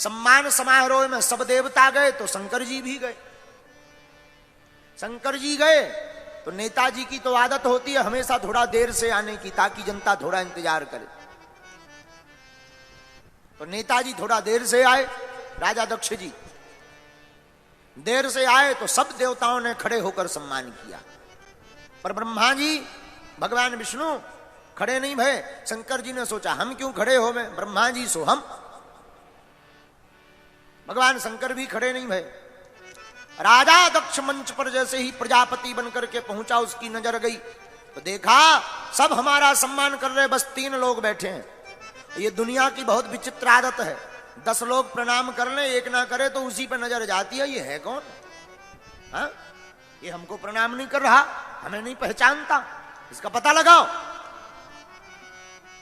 सम्मान समारोह में सब देवता गए तो शंकर जी भी गए। शंकर जी गए तो नेताजी की तो आदत होती है हमेशा थोड़ा देर से आने की, ताकि जनता थोड़ा इंतजार करे। तो नेताजी थोड़ा देर से आए, राजा दक्ष जी देर से आए तो सब देवताओं ने खड़े होकर सम्मान किया, पर ब्रह्मा जी भगवान विष्णु खड़े नहीं भये। शंकर जी ने सोचा हम क्यों खड़े हो में, ब्रह्मा जी सो हम। भगवान शंकर भी खड़े नहीं भये। राजा दक्ष मंच पर जैसे ही प्रजापति बनकर के पहुंचा, उसकी नजर गई तो देखा सब हमारा सम्मान कर रहे, बस 3 लोग बैठे हैं। ये दुनिया की बहुत विचित्र आदत है, 10 लोग प्रणाम कर ले, एक ना करे तो उसी पे नजर जाती है, ये है कौन? हाँ? ये हमको प्रणाम नहीं कर रहा, हमें नहीं पहचानता, इसका पता लगाओ।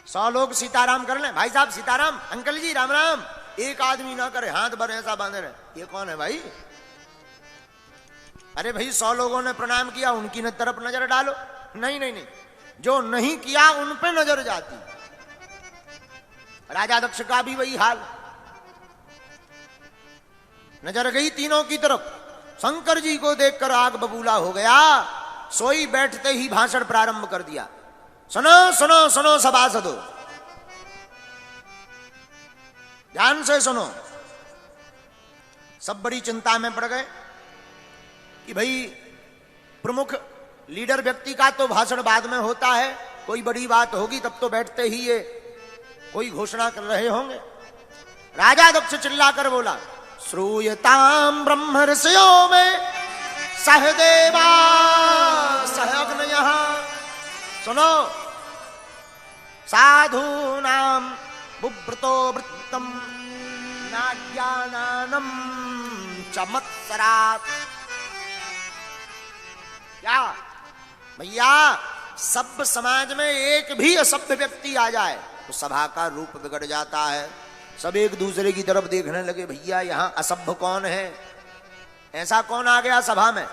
100 लोग सीताराम कर ले, भाई साहब सीताराम, अंकल जी राम राम, एक आदमी ना करे, हाथ भर ऐसा बांधे रहे, ये कौन है भाई? अरे भाई 100 लोगों ने प्रणाम किया, उनकी तरफ नजर डालो। नहीं नहीं नहीं, जो नहीं किया उन पे नजर जाती। राजा दक्ष का भी वही हाल, नजर गई तीनों की तरफ। शंकर जी को देखकर आग बबूला हो गया, सोई बैठते ही भाषण प्रारंभ कर दिया। सुनो सुनो सुनो सभासदों, ध्यान से सुनो। सब बड़ी चिंता में पड़ गए कि भाई प्रमुख लीडर व्यक्ति का तो भाषण बाद में होता है, कोई बड़ी बात होगी तब तो बैठते ही ये कोई घोषणा कर रहे होंगे। राजा दक्ष चिल्लाकर बोला, श्रूयताम ब्रह्म ऋषियों में सहदेवा सहअग्नयः। सुनो, साधु नाम बुभ्रतो वृत्तम नाज्ञानानम चमत्सरात्। क्या भैया, सभ्य समाज में एक भी असभ्य व्यक्ति आ जाए तो सभा का रूप बिगड़ जाता है। सब एक दूसरे की तरफ देखने लगे, भैया यहां असभ्य कौन है, ऐसा कौन आ गया सभा में?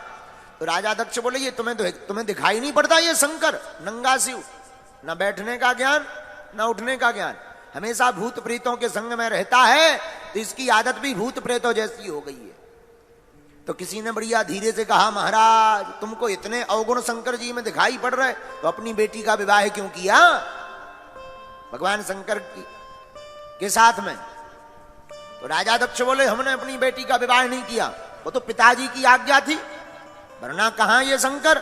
तो राजा दक्ष बोले, ये तुम्हें दिखाई नहीं पड़ता, ये शंकर नंगा शिव, न बैठने का ज्ञान न उठने का ज्ञान, हमेशा भूत प्रेतों के संग में रहता है, तो इसकी आदत भी भूत प्रेतों जैसी हो गई है। तो किसी ने बढ़िया धीरे से कहा, महाराज तुमको इतने अवगुण शंकर जी में दिखाई पड़ रहे तो अपनी बेटी का विवाह क्यों किया भगवान शंकर के साथ में? तो राजा दक्ष बोले, हमने अपनी बेटी का विवाह नहीं किया, वो तो पिताजी की आज्ञा थी, वरना कहां ये शंकर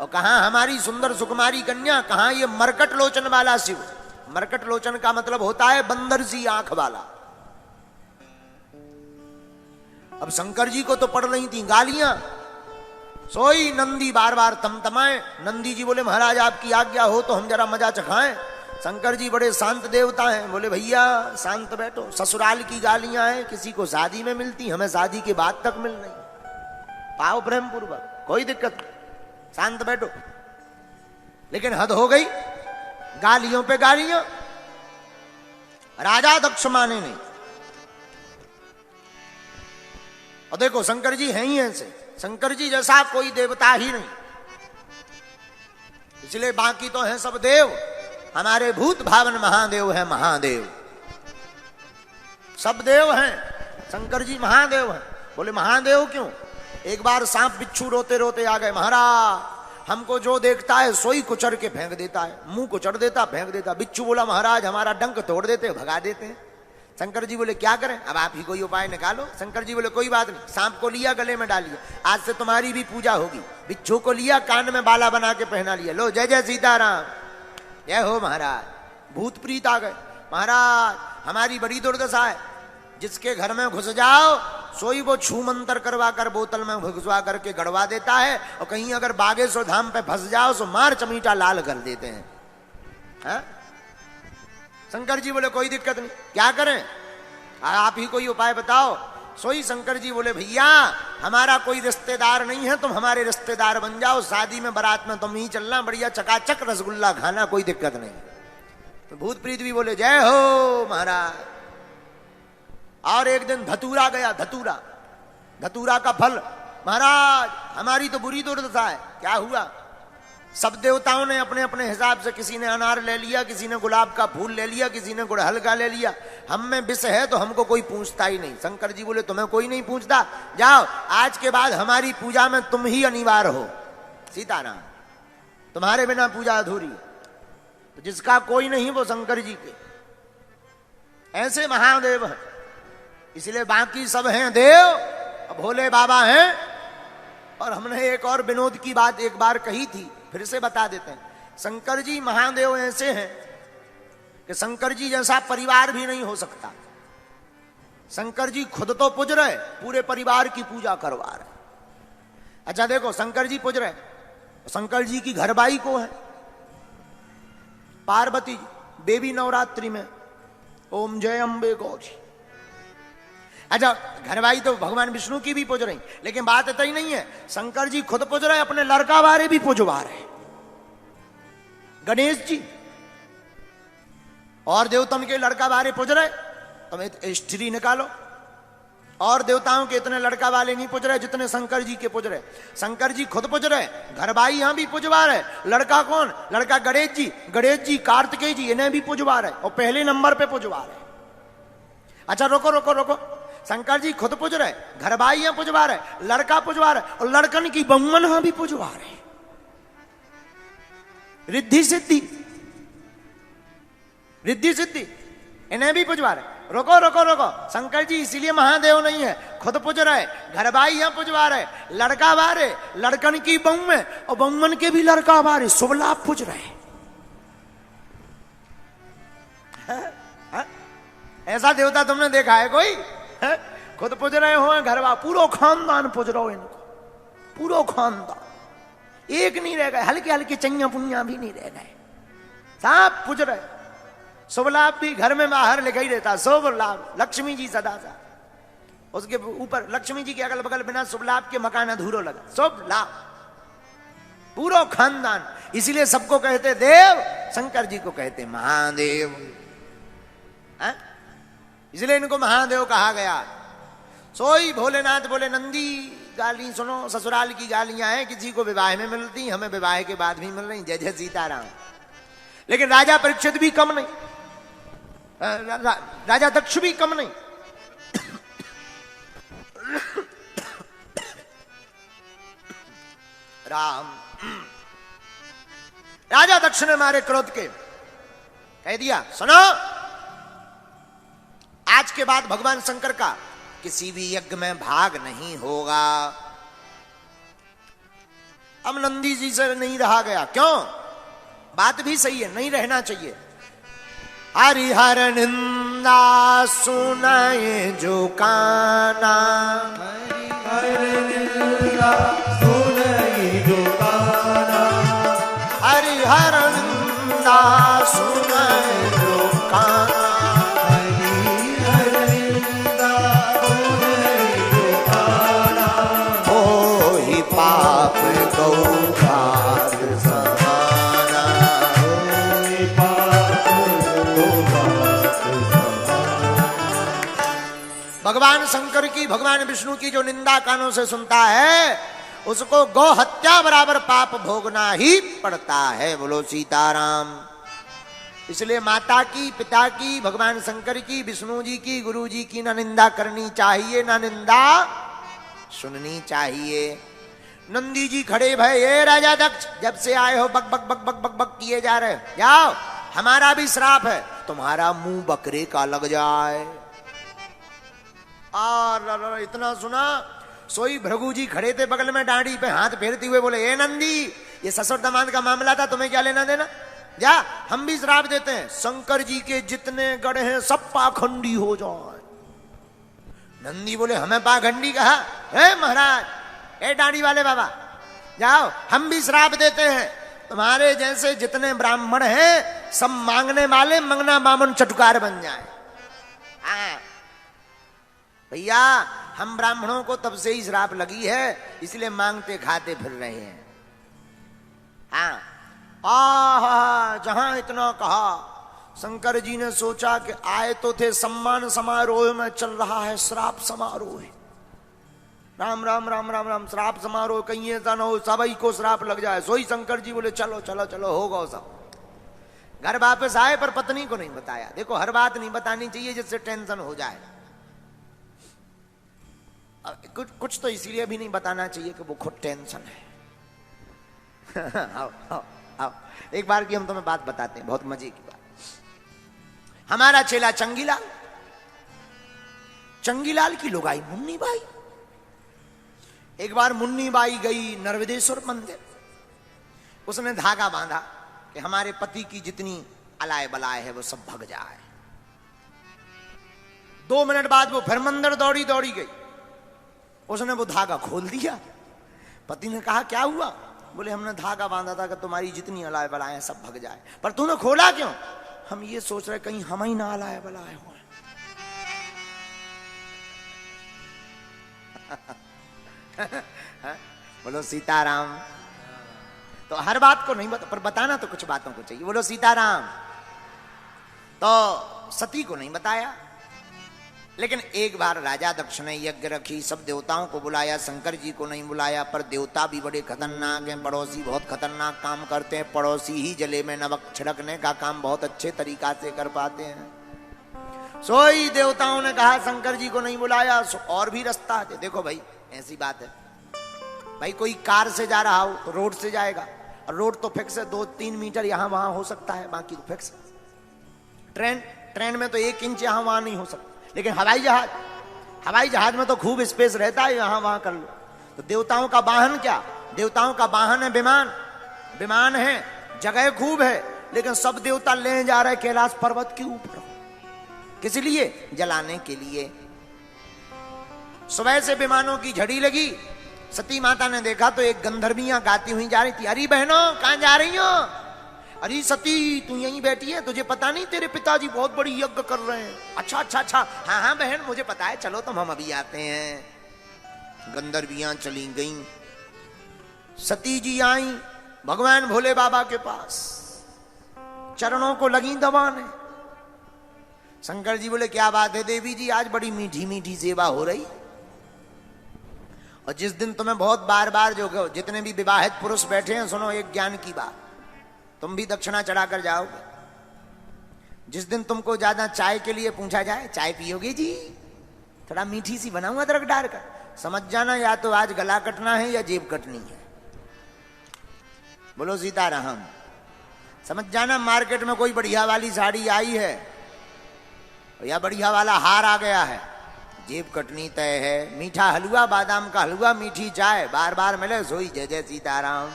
और कहां हमारी सुंदर सुकुमारी कन्या, कहां ये मरकट लोचन वाला शिव। मरकट लोचन का मतलब होता है बंदर सी आंख वाला। अब शंकर जी को तो पड़ रही थी गालियां, सोई नंदी बार बार तमतमाए। नंदी जी बोले, महाराज आपकी आज्ञा हो तो हम जरा मजा चखाएं। शंकर जी बड़े शांत देवता हैं, बोले भैया शांत बैठो, ससुराल की गालियां हैं किसी को शादी में मिलती, हमें शादी के बाद तक मिल रही, पाओ प्रेम पूर्वक, कोई दिक्कत नहीं, शांत बैठो। लेकिन हद हो गई, गालियों पे गालियां। राजा दक्ष माने नहीं। और देखो शंकर जी हैं ही ऐसे, शंकर जी जैसा कोई देवता ही नहीं, इसलिए बाकी तो हैं सब देव, हमारे भूत भावन महादेव है, महादेव सब देव हैं, शंकर जी महादेव हैं। बोले महादेव क्यों? एक बार सांप बिच्छू रोते रोते आ गए, महाराज हमको जो देखता है सोई कुचर के फेंक देता है, मुंह कुचर देता फेंक देता। बिच्छू बोला, महाराज हमारा डंक तोड़ देते, भगा देते हैं। शंकर जी बोले, क्या करें, अब आप ही कोई उपाय निकालो। शंकर जी बोले, कोई बात नहीं, सांप को लिया गले में डालिए, आज से तुम्हारी भी पूजा होगी। बिच्छू को लिया, कान में बाला बना के पहना लिया, लो जय जय सीताराम, जय हो महाराज। भूत प्रीत आ गए, महाराज हमारी बड़ी दुर्दशा है, जिसके घर में घुस जाओ सोई वो छू मंतर करवा कर बोतल में घुसवा करके गड़वा देता है, और कहीं अगर बागेश्वर धाम पे फंस जाओ तो मार चमीटा लाल कर देते हैं। हा? शंकर जी बोले, कोई दिक्कत नहीं, क्या करें, आप ही कोई उपाय बताओ। सोई शंकर जी बोले, भैया हमारा कोई रिश्तेदार नहीं है, तुम हमारे रिश्तेदार बन जाओ, शादी में बारात में तुम ही चलना, बढ़िया चकाचक रसगुल्ला खाना, कोई दिक्कत नहीं। तो भूत प्रीत भी बोले, जय हो महाराज। और एक दिन धतूरा गया, धतूरा का फल, महाराज हमारी तो बुरी दुर्दशा है। क्या हुआ? सब देवताओं ने अपने अपने हिसाब से, किसी ने अनार ले लिया, किसी ने गुलाब का फूल ले लिया, किसी ने गुड़हल का ले लिया, हम में विष है तो हमको कोई पूछता ही नहीं। शंकर जी बोले तुम्हें कोई नहीं पूछता, जाओ आज के बाद हमारी पूजा में तुम ही अनिवार्य हो। सीताराम, तुम्हारे बिना पूजा अधूरी। तो जिसका कोई नहीं वो शंकर जी के ऐसे महादेव है, इसलिए बाकी सब हैं देव, भोले बाबा हैं। और हमने एक और विनोद की बात एक बार कही थी, फिर से बता देते हैं। शंकर जी महादेव ऐसे हैं कि शंकर जी जैसा परिवार भी नहीं हो सकता। शंकर जी खुद तो पूज रहे, पूरे परिवार की पूजा करवा रहे। अच्छा देखो, शंकर जी पूज रहे, शंकर जी की घरबाई को है पार्वती जी, देवी नवरात्रि में ओम जय अंबे गौरी। अच्छा घरबाई तो भगवान विष्णु की भी पूज रही, लेकिन बात इतना ही नहीं है, शंकर जी खुद पूज रहे, अपने लड़का वाले भी पूजवा रहे। गणेश जी और देवताओं के लड़का वाले पूज रहे, तुम हिस्ट्री निकालो, और देवताओं के इतने लड़का वाले नहीं पूज रहे जितने शंकर जी के पूज रहे। शंकर जी खुद पूज रहे, घरबाई यहां भी पूजवा रहे, लड़का कौन, लड़का गणेश जी कार्तिकेय जी इन्हें भी पूजवा रहे, और पहले नंबर पे पूजवा रहे। अच्छा रोको रोको रोको, शंकर जी खुद पूज रहे, घरबाई यहां पूजवा रहे, लड़का पूजवा रहे, और लड़कन की बहुमन यहां भी पूजवा रहे। रिद्धि सिद्धि इन्हें भी पूजवा रहे। रोको रोको रोको, शंकर जी इसीलिए महादेव नहीं है, खुद पूज रहे, घरबाई यहां पूजवा रहे, लड़का वारे, लड़कन की बहु में, और बहुमन के भी लड़का वारे, शुभ लाभ पूज रहे। ऐसा देवता तुमने देखा है कोई? है? खुद पूज रहे हो, घरवा पूरा खानदान पूज रहे हो, इनको पूरा खानदान, एक नहीं रह गए, हल्के हल्के चैया पुनिया भी नहीं रह गए, सब पूज रहे। शुभ लाभ भी घर में बाहर लिखा ही रहता, शुभ लाभ, लक्ष्मी जी सदा सा, उसके ऊपर लक्ष्मी जी के अगल बगल बिना शुभ लाभ के मकान अधूरो लगा, शुभ लाभ पूरा खानदान। इसीलिए सबको कहते देव, शंकर जी को कहते महादेव, इसलिए इनको महादेव कहा गया। सोई भोलेनाथ बोले नंदी गाली सुनो, ससुराल की गालियां हैं, किसी को विवाह में मिलती, हमें विवाह के बाद भी मिल रही, जय जय सीताराम। लेकिन राजा परीक्षित भी कम नहीं, राजा दक्ष भी कम नहीं। राम, राजा दक्ष ने मारे क्रोध के कह दिया सुनो, आज के बाद भगवान शंकर का किसी भी यज्ञ में भाग नहीं होगा। अब नंदी जी से नहीं रहा गया, क्यों? बात भी सही है, नहीं रहना चाहिए। हरिहर निंदा सुनाए जो काना, हरिहर निंदा सुनाए जो काना, हरिहर निंदा सुनाए जो काना, हरिहर निंदा सुनाए जो काना, हो ही पाप गौघात समाना, हो ही पाप गौघात समाना। भगवान शंकर की, भगवान विष्णु की जो निंदा कानों से सुनता है, उसको गौ हत्या बराबर पाप भोगना ही पड़ता है। बोलो सीताराम। इसलिए माता की, पिता की, भगवान शंकर की, विष्णु जी की, गुरु जी की ना निंदा करनी चाहिए, ना निंदा सुननी चाहिए। नंदी जी खड़े भय, ये राजा दक्ष जब से आए हो बक बक बक बक बक बक किए जा रहे, जाओ हमारा भी श्राप है, तुम्हारा मुंह बकरे का लग जाए। और इतना सुना, सोई भृगु जी खड़े थे बगल में, डांडी पे हाथ फेरते हुए बोले, ए नंदी, ये ससुर दामाद का मामला था, तुम्हें क्या लेना देना, जा हम भी श्राप देते हैं, शंकर जी के जितने गढ़ हैं सब पाखंडी हो जाए। नंदी बोले, हमें पाखंडी कहा है महाराज, ए डांडी वाले बाबा, जाओ हम भी श्राप देते हैं, तुम्हारे जैसे जितने ब्राह्मण हैं सब मांगने वाले मंगना बामन चटुकार बन जाए। भैया हम ब्राह्मणों को तब से ही श्राप लगी है, इसलिए मांगते खाते फिर रहे हैं। जहां इतना कहा, शंकर जी ने सोचा कि आए तो थे सम्मान समारोह में, चल रहा है श्राप समारोह। राम राम राम राम राम, श्राप समारोह कहीं ऐसा ना हो सभी को श्राप लग जाए। सोई शंकर जी बोले चलो चलो चलो, होगा सब। घर वापस आए पर पत्नी को नहीं बताया। देखो हर बात नहीं बतानी चाहिए जिससे टेंशन हो जाए। कुछ तो इसीलिए भी नहीं बताना चाहिए कि वो खुद टेंशन है। आओ आओ आओ, एक बार की हम तुम्हें बात बताते हैं, बहुत मजे की बात। हमारा चेला चंगीलाल, चंगीलाल की लुगाई मुन्नी बाई। एक बार मुन्नी बाई गई नर्मदेश्वर मंदिर, उसने धागा बांधा कि हमारे पति की जितनी अलाय बलाय है वो सब भग जाए। 2 मिनट बाद वो फिर मंदिर दौड़ी दौड़ी गई, उसने वो धागा खोल दिया। पति ने कहा क्या हुआ? बोले हमने धागा बांधा था कि तुम्हारी जितनी अलाय बलाय है सब भग जाए, पर तूने खोला क्यों? हम ये सोच रहे कहीं हम ही ना अलाय बलाय हो। बोलो सीताराम। तो हर बात को नहीं बता, पर बताना तो कुछ बातों को चाहिए। बोलो सीताराम। तो सती को नहीं बताया, लेकिन एक बार राजा दक्ष ने यज्ञ रखी, सब देवताओं को बुलाया, शंकर जी को नहीं बुलाया। पर देवता भी बड़े खतरनाक हैं, पड़ोसी बहुत खतरनाक काम करते हैं। पड़ोसी ही जले में नमक छिड़कने का काम बहुत अच्छे तरीका से कर पाते हैं। सोई देवताओं ने कहा शंकर जी को नहीं बुलाया, सो और भी रास्ता है। देखो भाई ऐसी बात है भाई, कोई कार से जा रहा हो तो रोड से जाएगा, और रोड तो फिक्स है, 2-3 मीटर यहां वहां हो सकता है, बाकी तो फिक्स है। ट्रेन में तो 1 इंच यहां वहां नहीं हो सकता, लेकिन हवाई जहाज में तो खूब स्पेस रहता है, यहां वहां कर लो। तो देवताओं का वाहन क्या? देवताओं का वाहन है विमान। विमान है, जगह खूब है, लेकिन सब देवता ले जा रहे कैलाश पर्वत के ऊपर। किस लिए? जलाने के लिए। सुबह से विमानों की झड़ी लगी, सती माता ने देखा तो एक गंधर्वियां गाती हुई जा रही थी। अरे बहनों कहां जा रही हो? अरे सती तू यहीं बैठी है, तुझे पता नहीं तेरे पिताजी बहुत बड़ी यज्ञ कर रहे हैं? अच्छा अच्छा अच्छा, हाँ हाँ बहन मुझे पता है, चलो तुम हम अभी आते हैं। गंधर्वियां चली गईं, सती जी आई भगवान भोले बाबा के पास, चरणों को लगी दबाने। शंकर जी बोले क्या बात है देवी जी, आज बड़ी मीठी मीठी सेवा हो रही, और जिस दिन तुम्हें बहुत बार बार जो जितने भी विवाहित पुरुष बैठे हैं सुनो एक ज्ञान की बात, तुम भी दक्षिणा चढ़ाकर जाओगे। जिस दिन तुमको ज्यादा चाय के लिए पूछा जाए, चाय पियोगे जी? थोड़ा मीठी सी बनाऊं अदरक डालकर, समझ जाना या तो आज गला कटना है या जेब कटनी है। बोलो सीताराम। समझ जाना मार्केट में कोई बढ़िया वाली साड़ी आई है या बढ़िया वाला हार आ गया है, जेब कटनी तय है। मीठा हलवा, बादाम का हलवा, मीठी चाय बार बार मिले सोई जय जय सीताराम।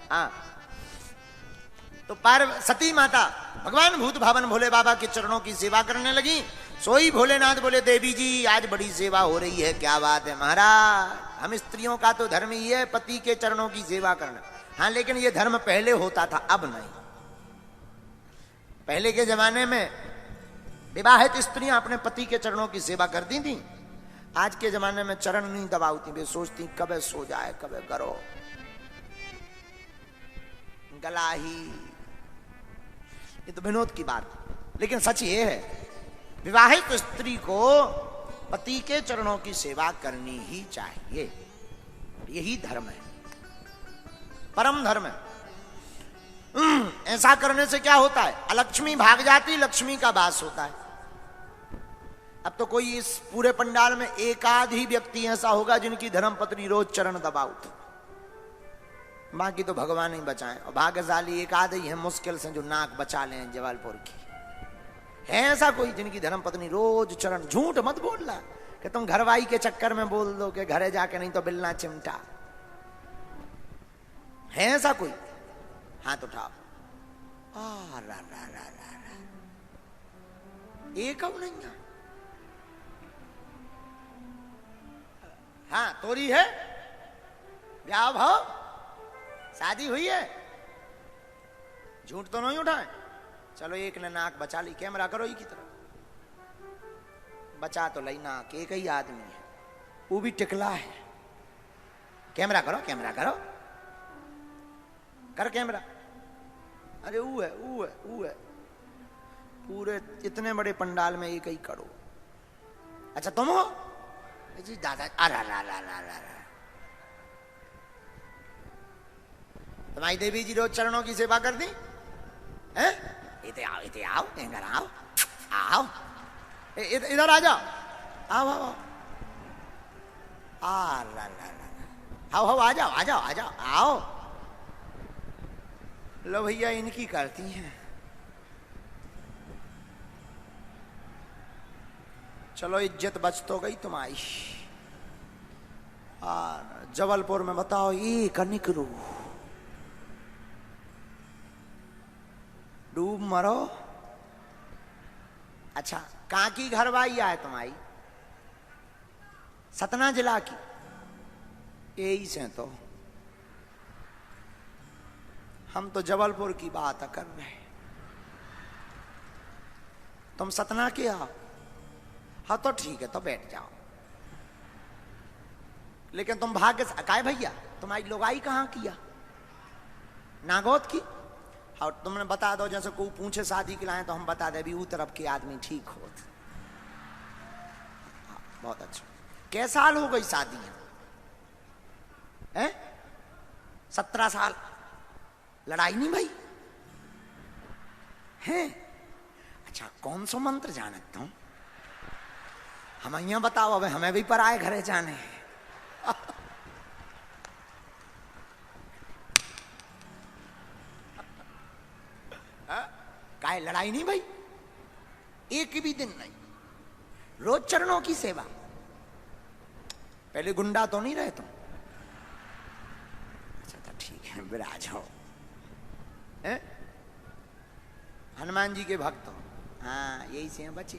हाँ, तो सती माता भगवान भूत भावन भोले बाबा के चरणों की सेवा करने लगी। सोई भोलेनाथ बोले देवी जी आज बड़ी सेवा हो रही है। क्या बात है महाराज, हम स्त्रियों का तो धर्म ही है पति के चरणों की सेवा करना। हाँ लेकिन ये धर्म पहले होता था, अब नहीं। पहले के जमाने में विवाहित स्त्रियां अपने पति के चरणों की सेवा करती थी। आज के जमाने में चरण नहीं दबाती, वे सोचती कब सो जाए, कब करो, गला ही। ये तो विनोद की बात, लेकिन सच ये है विवाहित स्त्री को पति के चरणों की सेवा करनी ही चाहिए। यही धर्म है, परम धर्म है। ऐसा करने से क्या होता है? अलक्ष्मी भाग जाती, लक्ष्मी का वास होता है। अब तो कोई इस पूरे पंडाल में एक आध ही व्यक्ति ऐसा होगा जिनकी धर्मपत्नी रोज चरण दबाओ, बाकी तो भगवान ही बचाएं। और भाग्यशाली एक आध ही है मुश्किल से जो नाक बचा लें जबलपुर की। है ऐसा कोई जिनकी धर्मपत्नी रोज चरण? झूठ मत बोलना कि तुम घरवाई के चक्कर में बोल दो कि घरे जाके नहीं तो बिलना चिमटा। है ऐसा कोई? हाथ उठाओ। एक नहीं है। हाँ तोरी है, ब्याह भाव, शादी हुई है, झूठ तो नहीं उठाए। चलो एक ने नाक बचा ली, कैमरा करो ही की तरफ, बचा तो लई नाक, एक ही आदमी है, वो भी टिकला है। कैमरा करो, कैमरा करो, कर कैमरा। अरे वो है, वो है, वो है, पूरे इतने बड़े पंडाल में एक ही करो। अच्छा तुम हो जी? दादा अरा ला ला ला ला। तुम्हारी देवी जी रोज चरणों की सेवा कर दी? हैं? इधर आओ, इधर आओ, आओ, इधर आ जाओ, आओ आओ आ ला ला ला, आओ आ जाओ, आ जाओ, आ जाओ, आओ। लो भैया इनकी करती हैं। चलो इज्जत बच तो गई तुम्हारी। जबलपुर में बताओ एक निकलो, डूब मरो। अच्छा कहाँ की घरवाई है तुम्हारी? सतना जिला की? यही से तो हम तो जबलपुर की बात कर रहे। तुम सतना के आओ? हाँ तो ठीक है, तो बैठ जाओ। लेकिन तुम भाग्य से काय भैया तुम्हारी लोगाई कहाँ किया? नागौद की? और तुमने बता दो, जैसे कोई पूछे शादी के लाए तो हम बता दे भी वो तरफ के आदमी ठीक हो। बहुत अच्छा। कैसे साल हो गई शादी है? 17 साल। लड़ाई नहीं भाई है? अच्छा कौन सा मंत्र जानते हो? हम यहाँ बताओ, अब हमें भी पर आए घरे जाने। काय लड़ाई नहीं भाई, एक भी दिन नहीं, रोज चरणों की सेवा। पहले गुंडा तो नहीं रहे तुम? अच्छा तो ठीक है, विराज हो। हनुमान जी के भक्त हो? हाँ यही से बचे।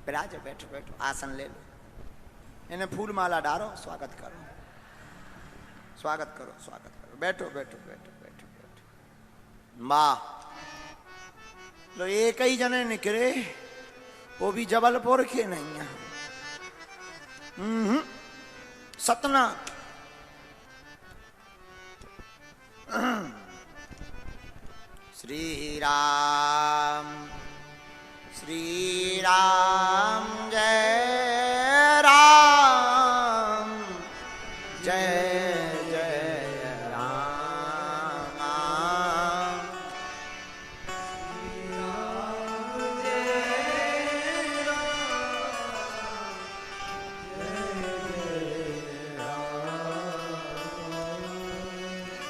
विराज, बैठो बैठो, आसन ले लो, इन्हें फूल माला डालो, स्वागत करो, स्वागत करो, स्वागत करो, बैठो बैठो बैठो बैठो बैठो। माँ लो एक ही जने निकले, वो भी जबलपुर के नहीं है, सतना। श्री राम श्री राम जय राम, जय जय राम।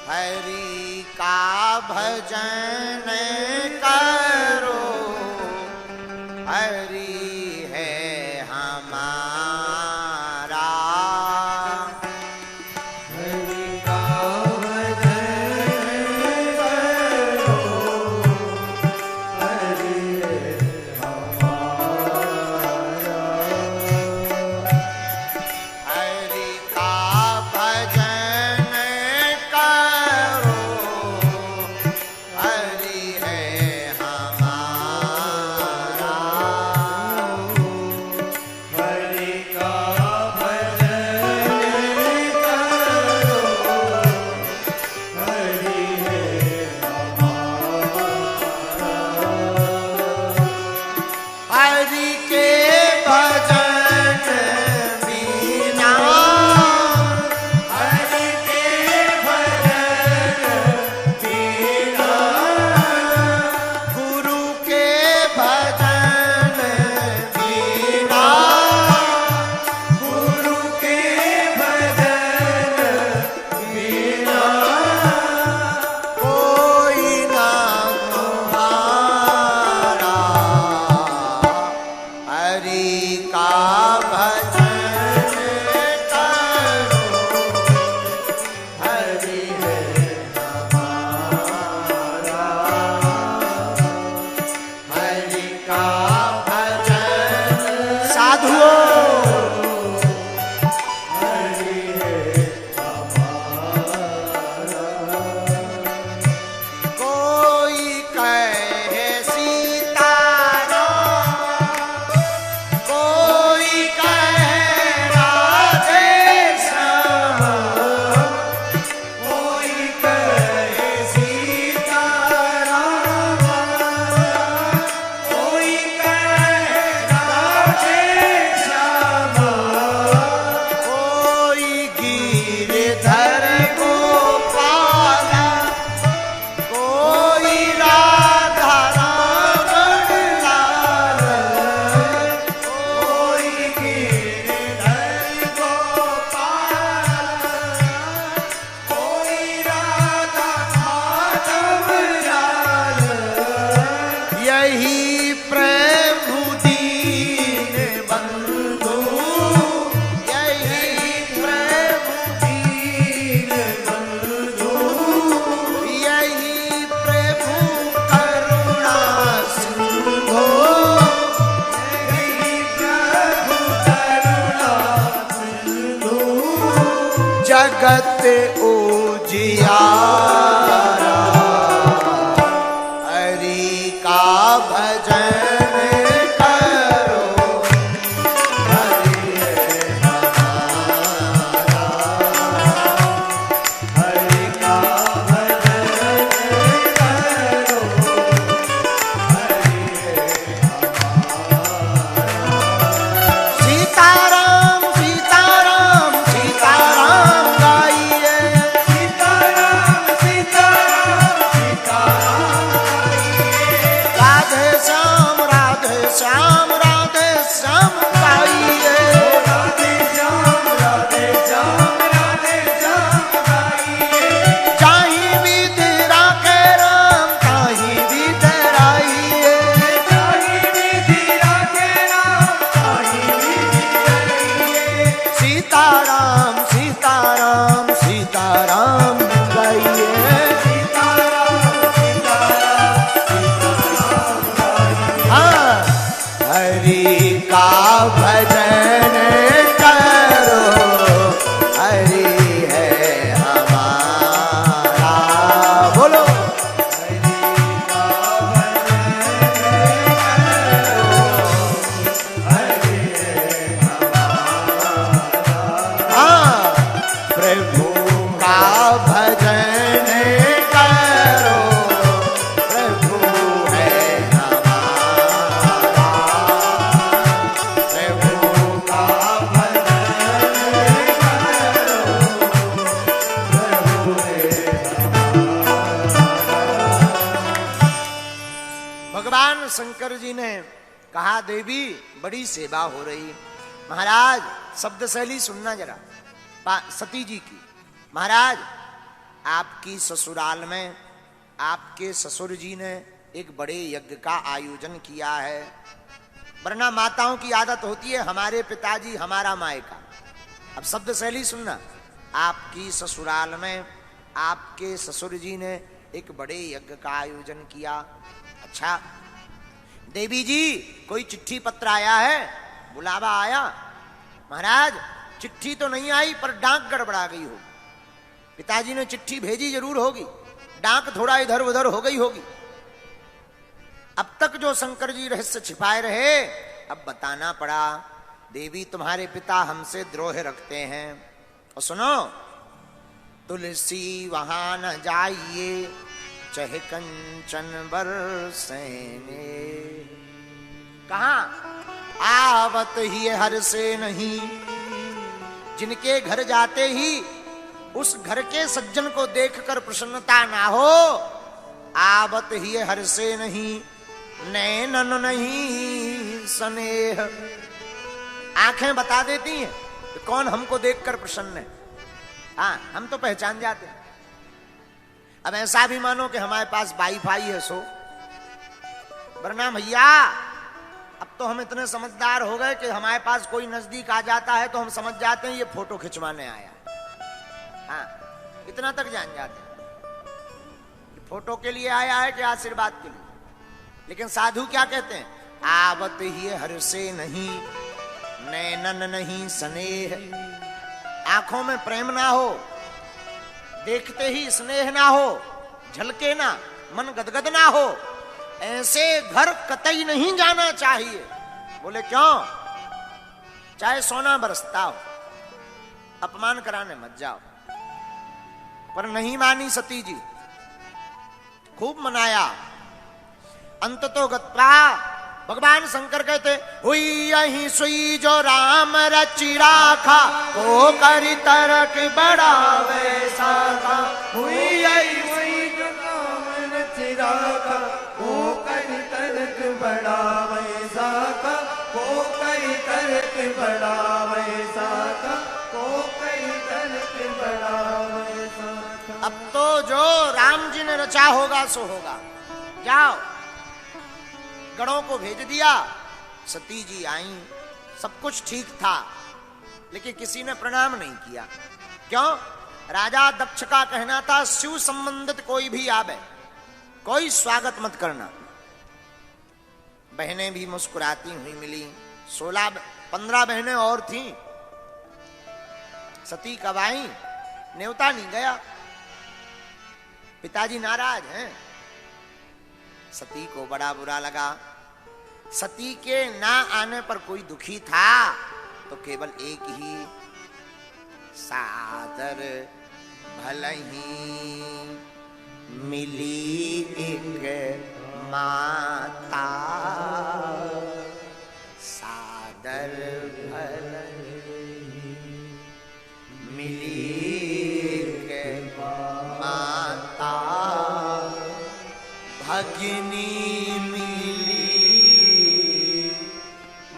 हरि का भजन करो, हरि है हमारा। हरि का भजन करो, हरि है हमारा। हरि का भजन करो, हरि है हमारा। हरि का भजन करो, हरि है हमारा। हरि के भजन बिना, हरि के भजन बिना, गुरु के भजन बिना, गुरु के भजन बिना, कोई ना तुम्हारा। हरि का भजन करो, हरि है हमारा। हरि का भजन साधुओं, हरि है हमारा। कोई कहे सीताराम, कोई कहे पे उजियारा, हरि का भजन शंकर जी ने कहा, देवी बड़ी सेवा हो रही। महाराज शब्द शैली सुनना जरा सती जी की। महाराज आपकी ससुराल में आपके ससुर जी ने एक बड़े यज्ञ का आयोजन किया है। वरना माताओं की आदत होती है हमारे पिताजी हमारा मायका। अब शब्द शैली सुनना। आपकी ससुराल में आपके ससुर जी ने एक बड़े यज्ञ का आयोजन किया। अच्छा देवी जी कोई चिट्ठी पत्र आया है, बुलावा आया? महाराज चिट्ठी तो नहीं आई पर डाक गड़बड़ा गई होगी। पिताजी ने चिट्ठी भेजी जरूर होगी, डाक थोड़ा इधर उधर हो गई होगी। अब तक जो शंकर जी रहस्य छिपाए रहे अब बताना पड़ा। देवी तुम्हारे पिता हमसे द्रोह रखते हैं। और सुनो, तुलसी वहां न जाइए चहे कंचन बरसेने। कहा आवत ही हर से नहीं। जिनके घर जाते ही उस घर के सज्जन को देखकर प्रसन्नता ना हो, आवत ही हर से नहीं। नैनन नहीं स्नेह। आंखें बता देती हैं कि कौन हमको देखकर प्रसन्न है। हाँ हम तो पहचान जाते हैं। अब ऐसा भी मानो कि हमारे पास वाईफाई है सो, वरना भैया अब तो हम इतने समझदार हो गए कि हमारे पास कोई नजदीक आ जाता है तो हम समझ जाते हैं ये फोटो खिंचवाने आया। हाँ इतना तक जान जाते हैं फोटो के लिए आया है कि आशीर्वाद के लिए। लेकिन साधु क्या कहते हैं? आवत ही हर से नहीं, नैनन नहीं स्नेह। आंखों में प्रेम ना हो, देखते ही स्नेह ना हो, झलके ना, मन गदगद ना हो, ऐसे घर कतई नहीं जाना चाहिए। बोले क्यों? चाहे सोना बरसता हो, अपमान कराने मत जाओ। पर नहीं मानी सती जी, खूब मनाया। अंत तो गत्वा भगवान शंकर कहते, हुई यही सुई जो राम रचि राखा, वो करी तरक बड़ा वैसा था। हुई यही सुई जो राम रचि राखा, वो करी तरक बड़ा वैसा था। वो करी तरक बड़ा वैसा था। वो करी तरक बड़ा वैसा था। अब तो जो राम जी ने रचा होगा सो होगा। जाओ। गणों को भेज दिया। सती जी आई, सब कुछ ठीक था, लेकिन किसी ने प्रणाम नहीं किया। क्यों? राजा दक्ष का कहना था शिव संबंधित कोई भी आवे, कोई स्वागत मत करना। बहनें भी मुस्कुराती हुई मिली। 16-15 बहनें और थीं। सती कब आई? न्योता नहीं गया। पिताजी नाराज हैं। सती को बड़ा बुरा लगा। सती के ना आने पर कोई दुखी था तो केवल एक ही, सादर भलही मिली एक माता, सादर भलही मिली एक माता, भगिनी मिली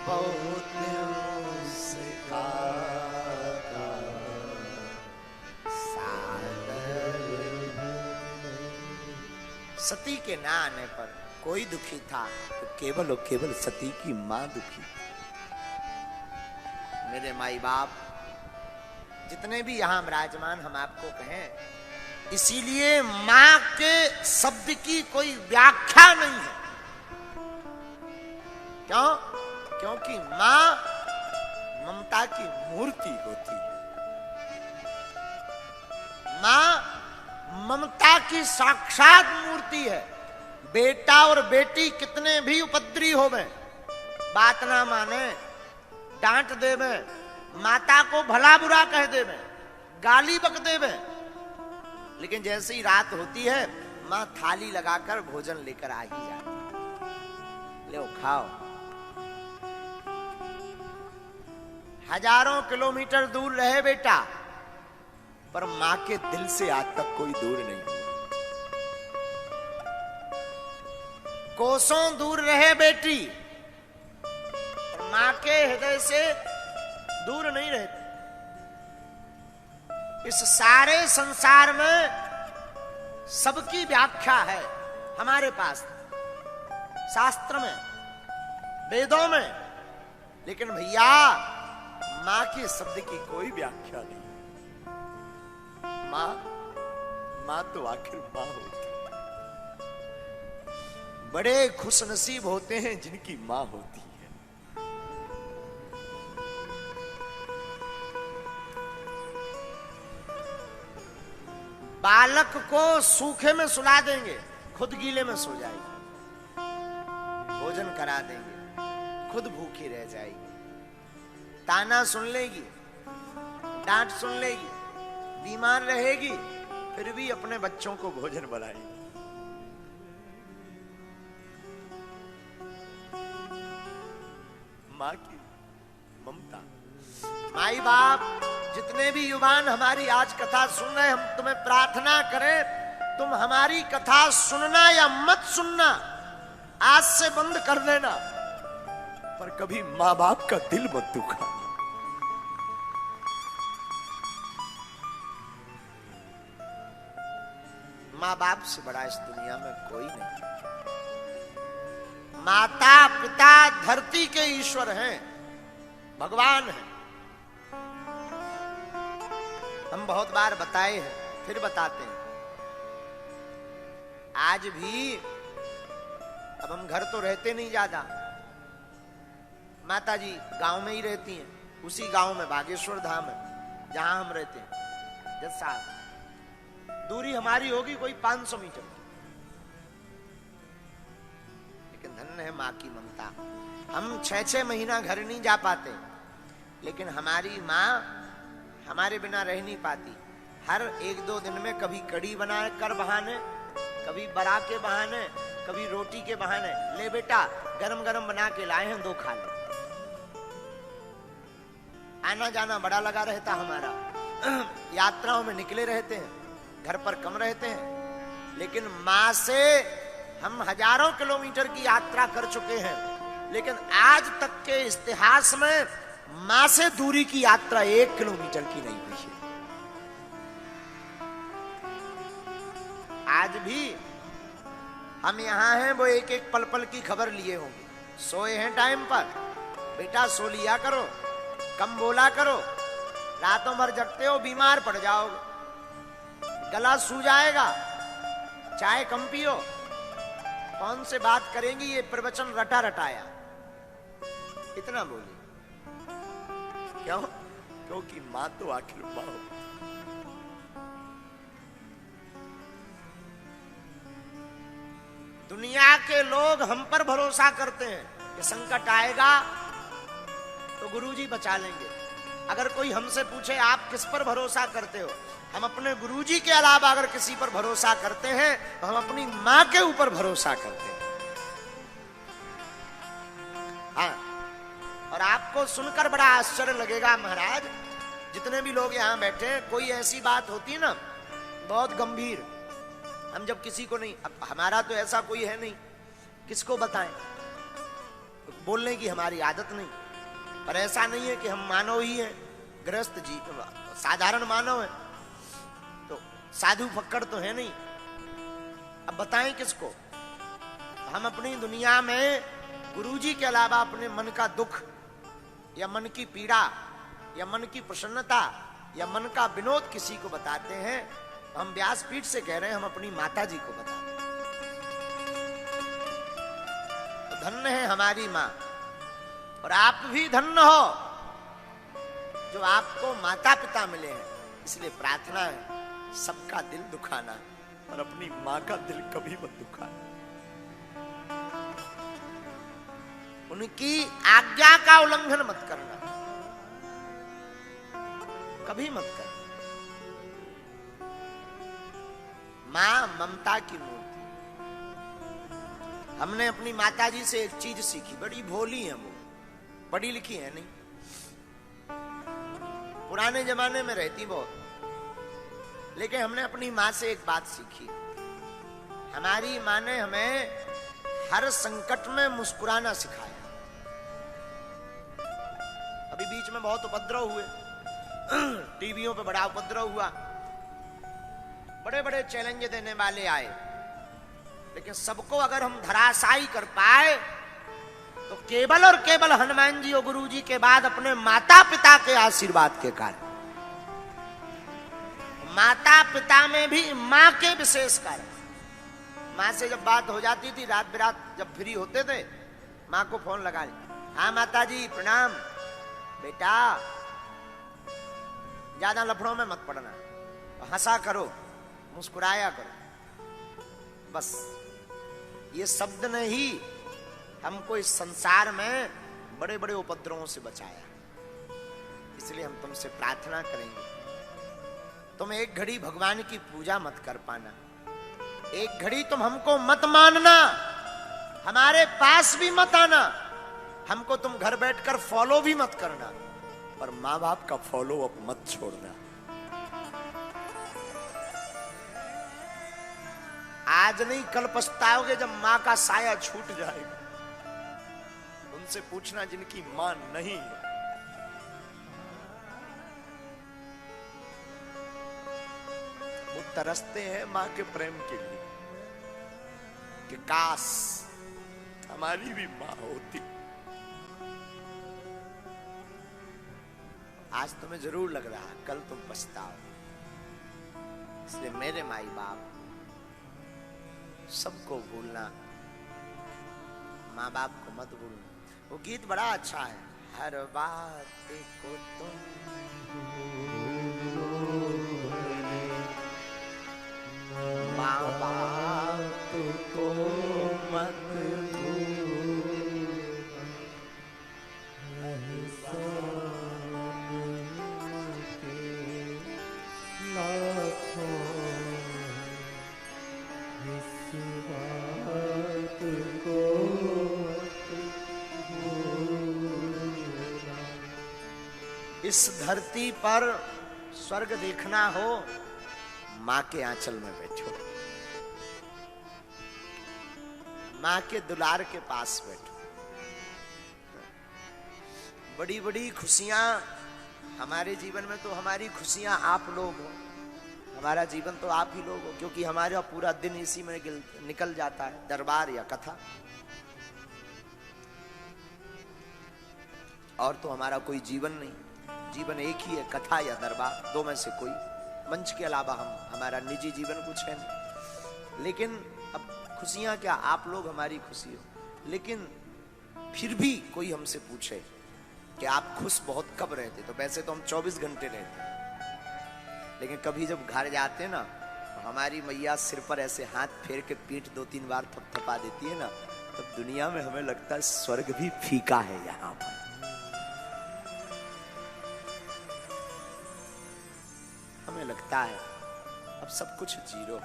बहुत मुस्काता, सती के ना आने पर कोई दुखी था तो केवल और केवल सती की मां दुखी। मेरे माई बाप जितने भी यहां विराजमान, हम आपको कहें, इसीलिए मां के शब्द की कोई व्याख्या नहीं है। क्यों? क्योंकि मां ममता की मूर्ति होती है। मां ममता की साक्षात मूर्ति है। बेटा और बेटी कितने भी उपद्री हो गए, बात ना माने, डांट देवे, माता को भला बुरा कह देवे, गाली बक देवे, लेकिन जैसे ही रात होती है मां थाली लगाकर भोजन लेकर आ ही जाती। ले खाओ। हजारों किलोमीटर दूर रहे बेटा, पर मां के दिल से आज तक कोई दूर नहीं। कोसों दूर रहे बेटी, पर मां के हृदय से दूर नहीं रहती। इस सारे संसार में सबकी व्याख्या है हमारे पास, शास्त्र में, वेदों में, लेकिन भैया मां के शब्द की कोई व्याख्या नहीं। मां तो आखिर मां होती। बड़े खुश नसीब होते हैं जिनकी मां होती है। बालक को सूखे में सुला देंगे, खुद गीले में सो जाएगी। भोजन करा देंगे, खुद भूखी रह जाएगी। ताना सुन लेगी, डांट सुन लेगी, बीमार रहेगी, फिर भी अपने बच्चों को भोजन बनाएगी। मां की ममता। माई बाप जितने भी युवान हमारी आज कथा सुन रहे, हम तुम्हें प्रार्थना करें, तुम हमारी कथा सुनना या मत सुनना आज से बंद कर देना, पर कभी मां बाप का दिल मत दुखा। मां बाप से बड़ा इस दुनिया में कोई नहीं। माता पिता धरती के ईश्वर हैं, भगवान हैं। हम बहुत बार बताए हैं, फिर बताते हैं। आज भी, अब हम घर तो रहते नहीं ज्यादा, माता जी गांव में ही रहती हैं, उसी गांव में बागेश्वर धाम है जहां हम रहते हैं। 10 साल दूरी हमारी होगी कोई 500 मीटर, लेकिन धन्य है मां की ममता। हम 6-6 महीना घर नहीं जा पाते, लेकिन हमारी मां हमारे बिना रह नहीं पाती। हर 1-2 दिन में कभी कड़ी बना कर बहाने, कभी बरा के बहाने, कभी रोटी के बहाने, ले बेटा गरम गरम बना के लाए हैं, 2 खा ले। आना जाना बड़ा लगा रहता हमारा, यात्राओं में निकले रहते हैं, घर पर कम रहते हैं, लेकिन मां से हम हजारों किलोमीटर की यात्रा कर चुके हैं, लेकिन आज तक के इतिहास में मां से दूरी की यात्रा 1 किलोमीटर की नहीं हुई है। आज भी हम यहां हैं, वो एक एक पल पल की खबर लिए होंगे। सोए हैं टाइम पर, बेटा सो लिया करो, कम बोला करो, रातों भर जगते हो बीमार पड़ जाओगे, गला सूज जाएगा, चाय कम पियो, कौन से बात करेंगी, ये प्रवचन रटा रटाया, इतना बोली। क्यों? क्योंकि मां तो आखिर मां हो। दुनिया के लोग हम पर भरोसा करते हैं कि संकट आएगा तो गुरुजी बचा लेंगे। अगर कोई हमसे पूछे आप किस पर भरोसा करते हो, हम अपने गुरुजी के अलावा अगर किसी पर भरोसा करते हैं तो हम अपनी मां के ऊपर भरोसा करते हैं। हाँ, और आपको सुनकर बड़ा आश्चर्य लगेगा महाराज, जितने भी लोग यहां बैठे हैं, कोई ऐसी बात होती है ना बहुत गंभीर, हम जब किसी को नहीं, अब हमारा तो ऐसा कोई है नहीं, किसको बताएं, बोलने की हमारी आदत नहीं, पर ऐसा नहीं है कि हम मानव ही हैं, गृहस्थ जी साधारण मानव है, तो साधु फक्कड़ तो है नहीं, अब बताएं किसको। हम अपनी दुनिया में गुरुजी के अलावा अपने मन का दुख या मन की पीड़ा या मन की प्रसन्नता या मन का विनोद किसी को बताते हैं, हम व्यासपीठ से कह रहे हैं हम अपनी माता जी को बताते हैं। तो धन्य है हमारी मां, और आप भी धन्य हो जो आपको माता पिता मिले हैं। इसलिए प्रार्थना है सबका दिल दुखाना और अपनी मां का दिल कभी मत दुखाना। उनकी आज्ञा का उल्लंघन मत करना, कभी मत करना। मां ममता की मूर्ति। हमने अपनी माता जी से एक चीज सीखी, बड़ी भोली है वो, पढ़ी लिखी है नहीं, पुराने जमाने में रहती बहुत, लेकिन हमने अपनी मां से एक बात सीखी। हमारी मां ने हमें हर संकट में मुस्कुराना सिखाया। अभी बीच में बहुत उपद्रव हुए, टीवियों पे बड़ा उपद्रव हुआ, बड़े बड़े चैलेंज देने वाले आए, लेकिन सबको अगर हम धराशायी कर पाए तो केवल और केवल हनुमान जी और गुरु जी के बाद अपने माता पिता के आशीर्वाद के कारण। माता पिता में भी मां के विशेष कारण। मां से जब बात हो जाती थी, रात बिरात जब फ्री होते थे, मां को फोन लगा ली, हाँ माता जी प्रणाम, बेटा ज्यादा लफड़ों में मत पड़ना, हंसा करो, मुस्कुराया करो। बस ये शब्द ने ही हमको इस संसार में बड़े बड़े उपद्रवों से बचाया। इसलिए हम तुमसे प्रार्थना करेंगे, तुम एक घड़ी भगवान की पूजा मत कर पाना, एक घड़ी तुम हमको मत मानना, हमारे पास भी मत आना, हमको तुम घर बैठकर फॉलो भी मत करना, और मां बाप का फॉलो अप मत छोड़ना। आज नहीं कल पछताओगे जब मां का साया छूट जाएगा। उनसे पूछना जिनकी मां नहीं है। वो तरसते हैं मां के प्रेम के लिए कि काश हमारी भी मां होती। आज तुम्हें जरूर लग रहा, कल तुम पछताओ। इसलिए मेरे माई बाप सबको भूलना, माँ बाप को मत भूलना। वो गीत बड़ा अच्छा है, हर बात को तुम माँ बाप को मत इस धरती पर स्वर्ग देखना हो, मां के आंचल में बैठो, मां के दुलार के पास बैठो। बड़ी बड़ी खुशियां हमारे जीवन में, तो हमारी खुशियां आप लोग हो, हमारा जीवन तो आप ही लोग हो, क्योंकि हमारा पूरा दिन इसी में निकल जाता है, दरबार या कथा। और तो हमारा कोई जीवन नहीं, जीवन एक ही है, कथा या दरबार, दो में से कोई। मंच के अलावा हमारा निजी जीवन कुछ है नहीं। लेकिन अब खुशियां क्या, आप लोग हमारी खुशी हो। लेकिन फिर भी कोई हमसे पूछे कि आप खुश बहुत कब रहते, तो वैसे तो हम 24 घंटे रहते, लेकिन कभी जब घर जाते ना तो हमारी मैया सिर पर ऐसे हाथ फेर के पीठ 2-3 बार थपथपा देती है ना, तब दुनिया में हमें लगता है स्वर्ग भी फीका है यहां पर। हमें लगता है अब सब कुछ जीरो।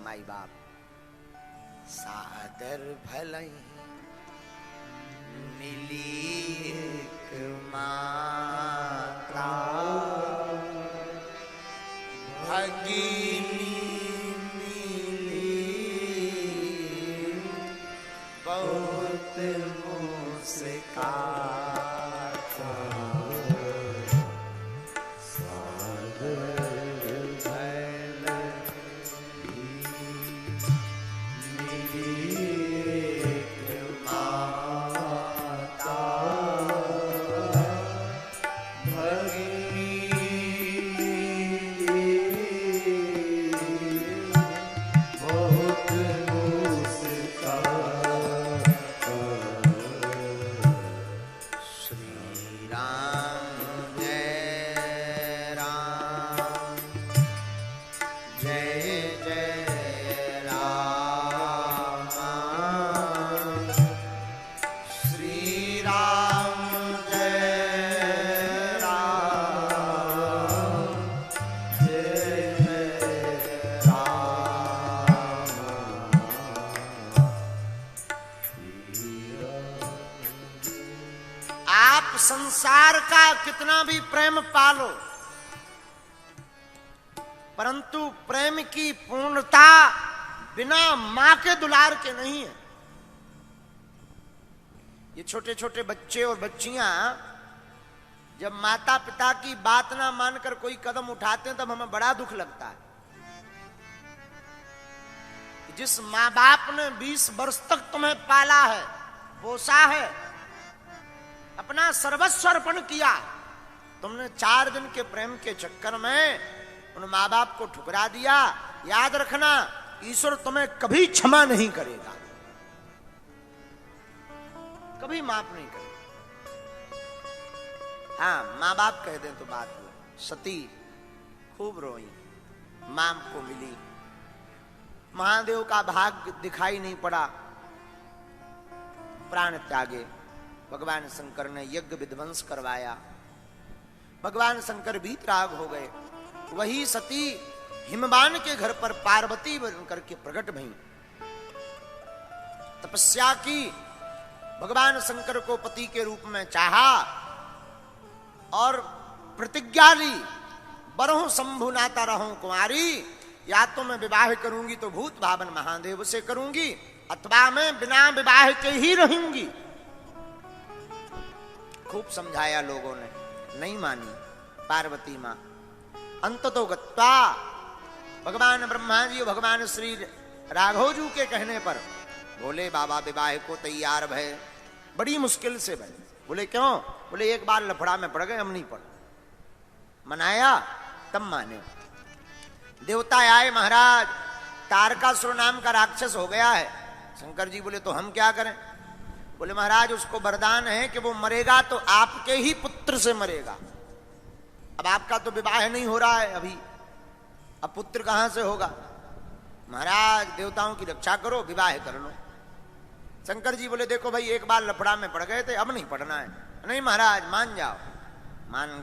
माई बाप सादर भलई मिली एक मात्रा, भगिनी मिली बहुत मुस्काता। संसार का कितना भी प्रेम पालो, परंतु प्रेम की पूर्णता बिना मां के दुलार के नहीं है। ये छोटे छोटे बच्चे और बच्चियां जब माता पिता की बात ना मानकर कोई कदम उठाते हैं तब हमें बड़ा दुख लगता है। जिस मां बाप ने 20 वर्ष तक तुम्हें पाला है, पोसा है, अपना सर्वस्व अर्पण किया, तुमने 4 दिन के प्रेम के चक्कर में उन माँ बाप को ठुकरा दिया। याद रखना, ईश्वर तुम्हें कभी क्षमा नहीं करेगा, कभी माफ नहीं करेगा। हाँ, माँ बाप कह दें तो बात हुई। सती खूब रोई, मां को मिली, महादेव का भाग्य दिखाई नहीं पड़ा, प्राण त्यागे। भगवान शंकर ने यज्ञ विध्वंस करवाया, भगवान शंकर वीतराग हो गए। वही सती हिमवान के घर पर पार्वती बनकर के प्रकट भई, तपस्या की, भगवान शंकर को पति के रूप में चाहा और प्रतिज्ञा ली, बरहु शंभु नाता रहूं कुमारी, या तो मैं विवाह करूंगी तो भूत भावन महादेव से करूंगी, अथवा मैं बिना विवाह के ही रहूंगी। खूब समझाया लोगों ने, नहीं मानी पार्वती मां। अंततो गत्वा भगवान ब्रह्मा जी और भगवान श्री राघव जी के कहने पर बोले बाबा विवाह को तैयार भय, बड़ी मुश्किल से भय। बोले क्यों? बोले एक बार लफड़ा में पड़ गए, हम नहीं पड़। मनाया तब माने। देवता आए, महाराज तारकासुर नाम का राक्षस हो गया है। शंकर जी बोले तो हम क्या करें? बोले महाराज उसको वरदान है कि वो मरेगा तो आपके ही पुत्र से मरेगा। अब आपका तो विवाह नहीं हो रहा है अभी, अब पुत्र कहां से होगा? महाराज देवताओं की रक्षा करो, विवाह कर लो। शंकर जी बोले देखो भाई, एक बार लफड़ा में पड़ गए थे, अब नहीं पड़ना है। नहीं महाराज मान जाओ। मान